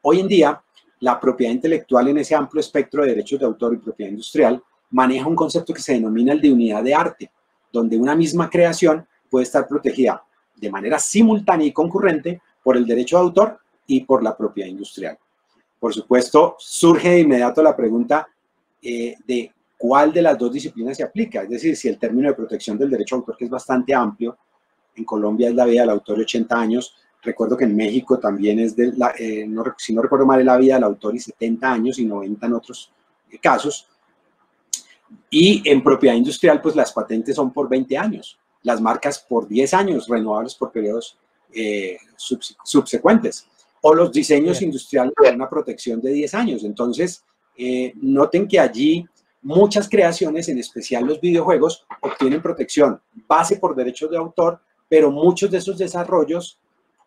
Speaker 2: hoy en día la propiedad intelectual en ese amplio espectro de derechos de autor y propiedad industrial maneja un concepto que se denomina el de unidad de arte, donde una misma creación puede estar protegida de manera simultánea y concurrente por el derecho de autor y por la propiedad industrial. Por supuesto, surge de inmediato la pregunta de cuál de las dos disciplinas se aplica, es decir, si el término de protección del derecho de autor, que es bastante amplio, en Colombia es la vida del autor de 80 años, recuerdo que en México también es, si no recuerdo mal, es la vida del autor y 70 años y 90 en otros casos, y en propiedad industrial, pues las patentes son por 20 años, las marcas por 10 años, renovables por periodos subsecuentes, o los diseños industriales con una protección de 10 años. Entonces, noten que allí muchas creaciones, en especial los videojuegos, obtienen protección base por derechos de autor pero muchos de esos desarrollos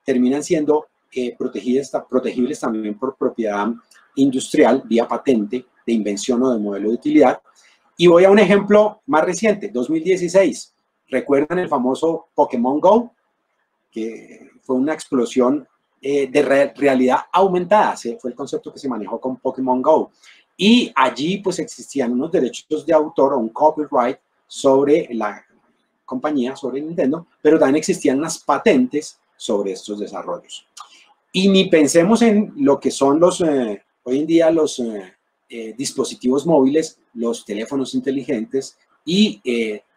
Speaker 2: terminan siendo protegibles también por propiedad industrial, vía patente, de invención o de modelo de utilidad. Y voy a un ejemplo más reciente, 2016. ¿Recuerdan el famoso Pokémon Go? Que fue una explosión de realidad aumentada. Fue el concepto que se manejó con Pokémon Go. Y allí pues existían unos derechos de autor o un copyright sobre la compañía, sobre Nintendo, pero también existían unas patentes sobre estos desarrollos. Y ni pensemos en lo que son hoy en día los dispositivos móviles, los teléfonos inteligentes y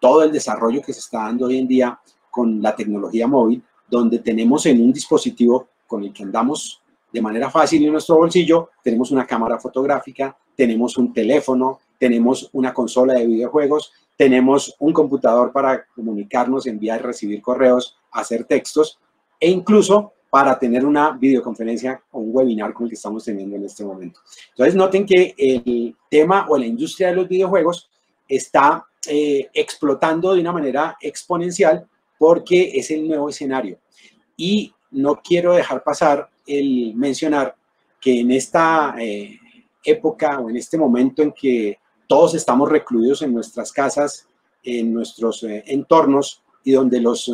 Speaker 2: todo el desarrollo que se está dando hoy en día con la tecnología móvil, donde tenemos en un dispositivo con el que andamos de manera fácil en nuestro bolsillo, tenemos una cámara fotográfica, tenemos un teléfono, tenemos una consola de videojuegos, tenemos un computador para comunicarnos, enviar y recibir correos, hacer textos e incluso para tener una videoconferencia o un webinar como el que estamos teniendo en este momento. Entonces, noten que el tema o la industria de los videojuegos está explotando de una manera exponencial porque es el nuevo escenario. Y no quiero dejar pasar el mencionar que en esta época o en este momento en que todos estamos recluidos en nuestras casas, en nuestros entornos y donde los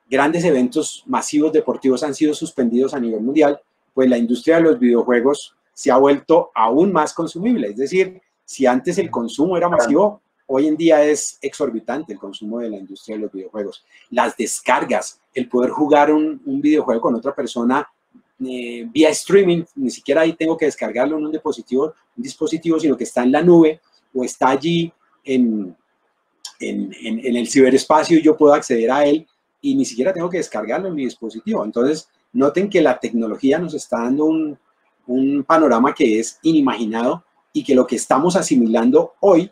Speaker 2: grandes eventos masivos deportivos han sido suspendidos a nivel mundial, pues la industria de los videojuegos se ha vuelto aún más consumible. Es decir, si antes el consumo era masivo, hoy en día es exorbitante el consumo de la industria de los videojuegos. Las descargas, el poder jugar un videojuego con otra persona vía streaming, ni siquiera ahí tengo que descargarlo en un dispositivo, sino que está en la nube o está allí en el ciberespacio y yo puedo acceder a él y ni siquiera tengo que descargarlo en mi dispositivo. Entonces, noten que la tecnología nos está dando un panorama que es inimaginado y que lo que estamos asimilando hoy,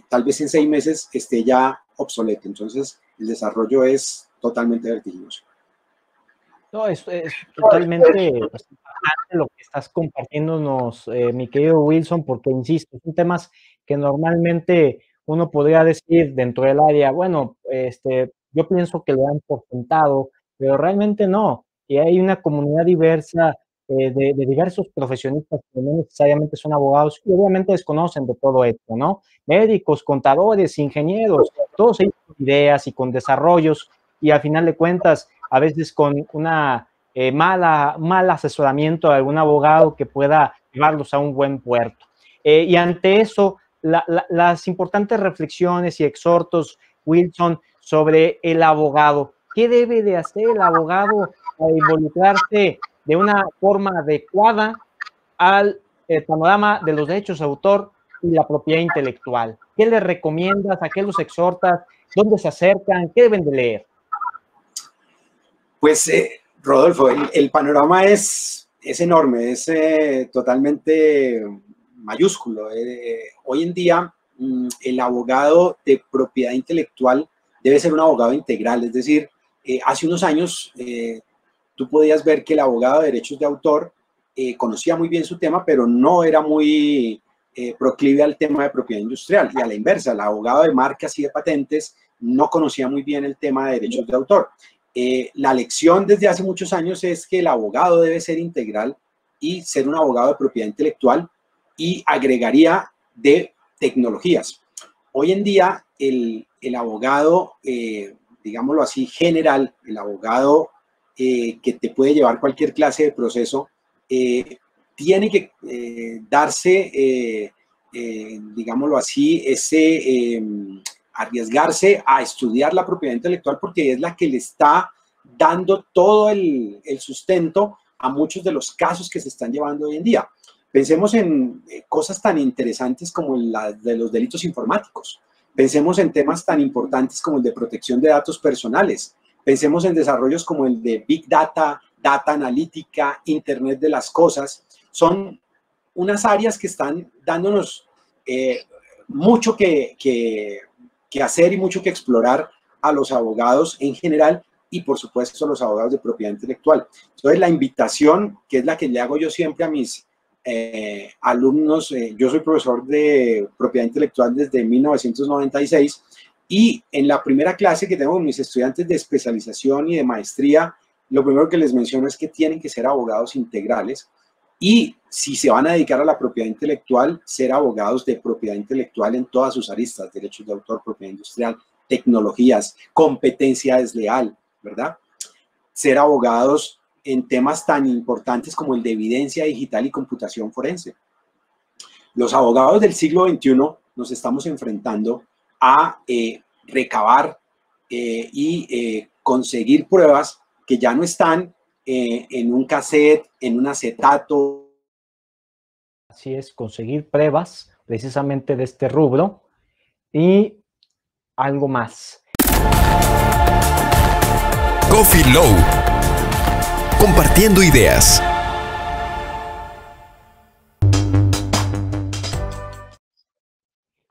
Speaker 2: tal vez en 6 meses esté ya obsoleto. Entonces, el desarrollo es totalmente vertiginoso.
Speaker 1: No, es totalmente pues, importante lo que estás compartiéndonos, mi querido Wilson, porque, insisto, son temas que normalmente uno podría decir dentro del área, bueno, yo pienso que lo han por sentado, pero realmente no. Y hay una comunidad diversa de diversos profesionistas que no necesariamente son abogados y obviamente desconocen de todo esto, ¿no? Médicos, contadores, ingenieros, todos ellos con ideas y con desarrollos y al final de cuentas, a veces con una mal asesoramiento de algún abogado que pueda llevarlos a un buen puerto. Y ante eso, las importantes reflexiones y exhortos, Wilson, sobre el abogado. ¿Qué debe de hacer el abogado para involucrarse de una forma adecuada al panorama de los derechos de autor y la propiedad intelectual? ¿Qué les recomiendas? ¿A qué los exhortas? ¿Dónde se acercan? ¿Qué deben de leer?
Speaker 2: Pues, Rodolfo, el panorama es enorme, es totalmente mayúsculo. Hoy en día, el abogado de propiedad intelectual debe ser un abogado integral, es decir, hace unos años tú podías ver que el abogado de derechos de autor conocía muy bien su tema, pero no era muy proclive al tema de propiedad industrial, y a la inversa, el abogado de marcas y de patentes no conocía muy bien el tema de derechos de autor. La lección desde hace muchos años es que el abogado debe ser integral y ser un abogado de propiedad intelectual, y agregaría de tecnologías. Hoy en día el abogado, digámoslo así, general, el abogado que te puede llevar cualquier clase de proceso, tiene que darse, digámoslo así, arriesgarse a estudiar la propiedad intelectual, porque es la que le está dando todo el sustento a muchos de los casos que se están llevando hoy en día. Pensemos en cosas tan interesantes como las de los delitos informáticos. Pensemos en temas tan importantes como el de protección de datos personales. Pensemos en desarrollos como el de Big Data, Data Analítica, Internet de las Cosas. Son unas áreas que están dándonos mucho que hacer y mucho que explorar a los abogados en general y, por supuesto, a los abogados de propiedad intelectual. Entonces, la invitación, que es la que le hago yo siempre a mis alumnos, yo soy profesor de propiedad intelectual desde 1996, Y en la primera clase que tengo con mis estudiantes de especialización y de maestría, lo primero que les menciono es que tienen que ser abogados integrales y si se van a dedicar a la propiedad intelectual, ser abogados de propiedad intelectual en todas sus aristas, derechos de autor, propiedad industrial, tecnologías, competencia desleal, ¿verdad? Ser abogados en temas tan importantes como el de evidencia digital y computación forense. Los abogados del siglo XXI nos estamos enfrentando a recabar y conseguir pruebas que ya no están en un cassette, en un acetato.
Speaker 1: Así es, conseguir pruebas precisamente de este rubro y algo más.
Speaker 3: Coffee Low. Compartiendo ideas.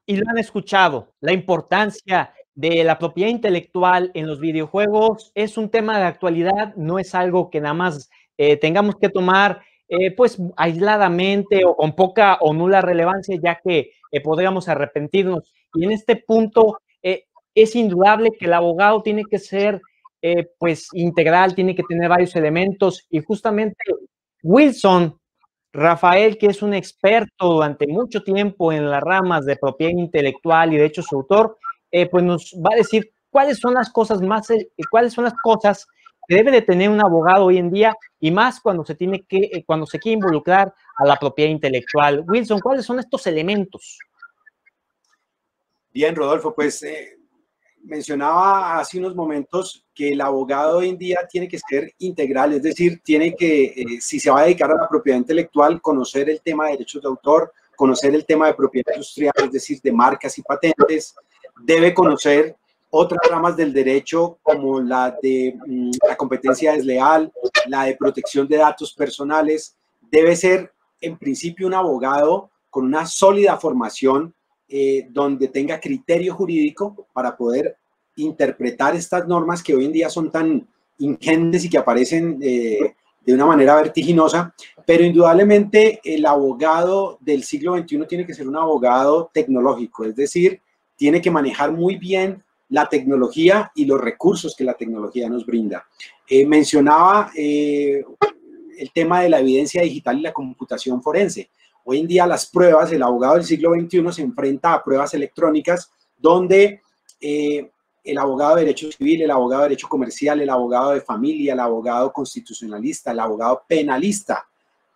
Speaker 1: Y lo han escuchado, la importancia de la propiedad intelectual en los videojuegos es un tema de actualidad, no es algo que nada más tengamos que tomar pues aisladamente o con poca o nula relevancia, ya que podríamos arrepentirnos. Y en este punto es indudable que el abogado tiene que ser pues integral, tiene que tener varios elementos y justamente Wilson Rafael, que es un experto durante mucho tiempo en las ramas de propiedad intelectual y derechos de autor, pues nos va a decir cuáles son las cosas cuáles son las cosas que debe de tener un abogado hoy en día y más cuando se cuando se quiere involucrar a la propiedad intelectual. Wilson, ¿cuáles son estos elementos?
Speaker 2: Bien, Rodolfo, pues mencionaba hace unos momentos que el abogado hoy en día tiene que ser integral, es decir, tiene que, si se va a dedicar a la propiedad intelectual, conocer el tema de derechos de autor, conocer el tema de propiedad industrial, es decir, de marcas y patentes, debe conocer otras ramas del derecho como la de la competencia desleal, la de protección de datos personales, debe ser en principio un abogado con una sólida formación donde tenga criterio jurídico para poder interpretar estas normas que hoy en día son tan ingentes y que aparecen de una manera vertiginosa, pero indudablemente el abogado del siglo XXI tiene que ser un abogado tecnológico, es decir, tiene que manejar muy bien la tecnología y los recursos que la tecnología nos brinda. Mencionaba el tema de la evidencia digital y la computación forense. Hoy en día las pruebas, el abogado del siglo XXI se enfrenta a pruebas electrónicas donde el abogado de derecho civil, el abogado de derecho comercial, el abogado de familia, el abogado constitucionalista, el abogado penalista.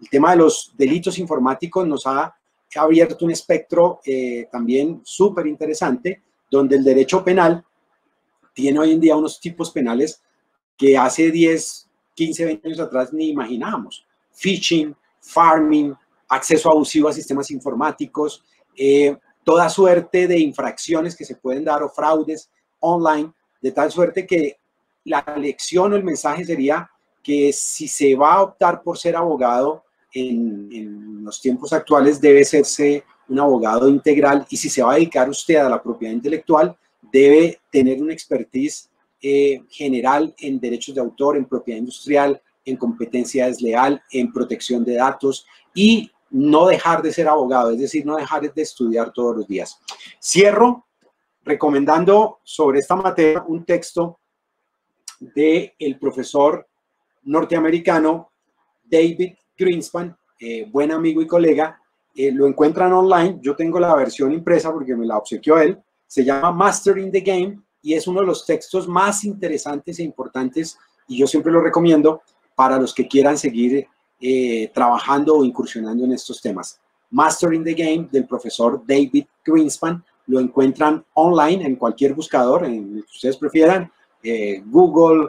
Speaker 2: El tema de los delitos informáticos nos ha abierto un espectro también súper interesante, donde el derecho penal tiene hoy en día unos tipos penales que hace 10, 15, 20 años atrás ni imaginábamos. Phishing, farming, acceso abusivo a sistemas informáticos, toda suerte de infracciones que se pueden dar o fraudes online, de tal suerte que la lección o el mensaje sería que si se va a optar por ser abogado en los tiempos actuales, debe serse un abogado integral y si se va a dedicar usted a la propiedad intelectual, debe tener una expertise general en derechos de autor, en propiedad industrial, en competencia desleal, en protección de datos y no dejar de ser abogado, es decir, no dejar de estudiar todos los días. Cierro recomendando sobre esta materia un texto del profesor norteamericano David Greenspan, buen amigo y colega. Lo encuentran online, yo tengo la versión impresa porque me la obsequió él, se llama Mastering the Game y es uno de los textos más interesantes e importantes y yo siempre lo recomiendo para los que quieran seguir trabajando o incursionando en estos temas. Mastering the Game del profesor David Greenspan, lo encuentran online en cualquier buscador, en el que ustedes prefieran, Google,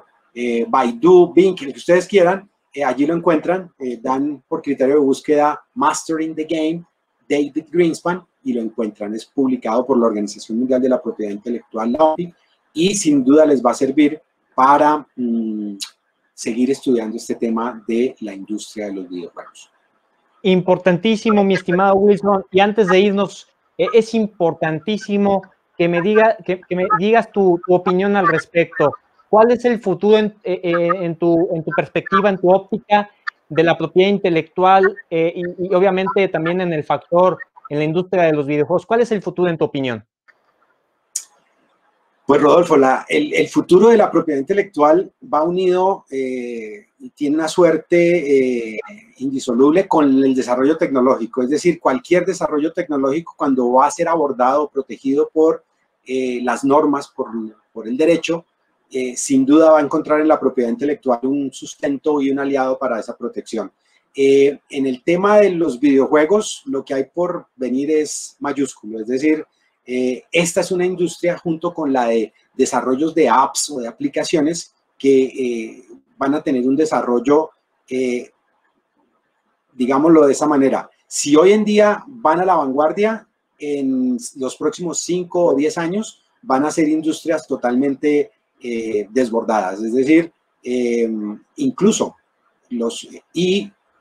Speaker 2: Baidu, Bing, el que ustedes quieran, allí lo encuentran, dan por criterio de búsqueda Mastering the Game, David Greenspan, y lo encuentran. Es publicado por la Organización Mundial de la Propiedad Intelectual, la OPI, y sin duda les va a servir para seguir estudiando este tema de la industria de los videojuegos.
Speaker 1: Importantísimo, mi estimado Wilson, y antes de irnos, es importantísimo que me digas tu opinión al respecto. ¿Cuál es el futuro en tu perspectiva, en tu óptica de la propiedad intelectual y obviamente también en el factor en la industria de los videojuegos? ¿Cuál es el futuro en tu opinión?
Speaker 2: Pues Rodolfo, el futuro de la propiedad intelectual va unido y tiene una suerte indisoluble con el desarrollo tecnológico. Es decir, cualquier desarrollo tecnológico, cuando va a ser abordado, protegido por las normas, por el derecho, sin duda va a encontrar en la propiedad intelectual un sustento y un aliado para esa protección. En el tema de los videojuegos, lo que hay por venir es mayúsculo, es decir, esta es una industria junto con la de desarrollos de apps o de aplicaciones que van a tener un desarrollo, digámoslo de esa manera. Si hoy en día van a la vanguardia, en los próximos 5 o 10 años van a ser industrias totalmente desbordadas. Es decir, incluso los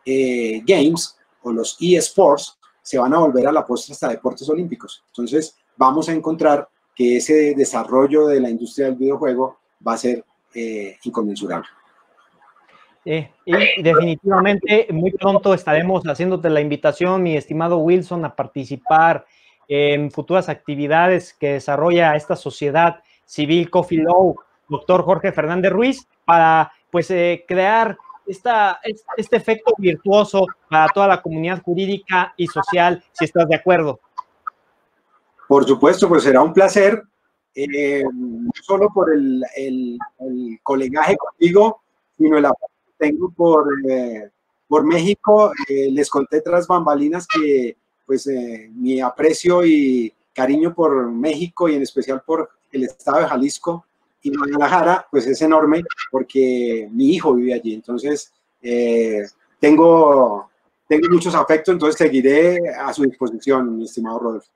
Speaker 2: games o los eSports se van a volver a la postre hasta deportes olímpicos. Entonces, vamos a encontrar que ese desarrollo de la industria del videojuego va a ser inconmensurable.
Speaker 1: Y definitivamente muy pronto estaremos haciéndote la invitación, mi estimado Wilson, a participar en futuras actividades que desarrolla esta sociedad civil Coffee Law, doctor Jorge Fernández Ruiz, para pues crear este efecto virtuoso para toda la comunidad jurídica y social, si estás de acuerdo.
Speaker 2: Por supuesto, pues será un placer, no solo por el colegaje contigo, sino el apoyo que tengo por México. Les conté tras bambalinas que pues mi aprecio y cariño por México y en especial por el estado de Jalisco y Guadalajara, pues es enorme porque mi hijo vive allí. Entonces, tengo muchos afectos, entonces seguiré a su disposición, mi estimado Rodolfo.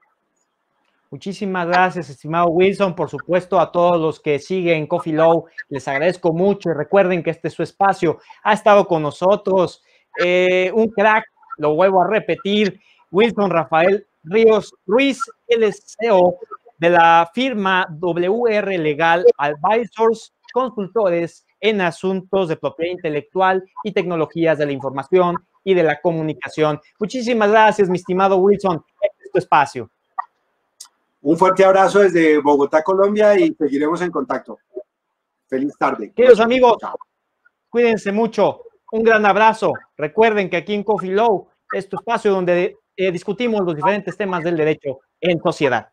Speaker 1: Muchísimas gracias, estimado Wilson. Por supuesto, a todos los que siguen Coffee Law, les agradezco mucho y recuerden que este es su espacio. Ha estado con nosotros un crack, lo vuelvo a repetir, Wilson Rafael Ríos Ruiz, él es CEO de la firma WR Legal Advisors, consultores en asuntos de propiedad intelectual y tecnologías de la información y de la comunicación. Muchísimas gracias, mi estimado Wilson. Este es tu espacio.
Speaker 2: Un fuerte abrazo desde Bogotá, Colombia, y seguiremos en contacto. Feliz tarde.
Speaker 1: Queridos amigos, cuídense mucho. Un gran abrazo. Recuerden que aquí en Coffee Law es tu espacio donde discutimos los diferentes temas del derecho en sociedad.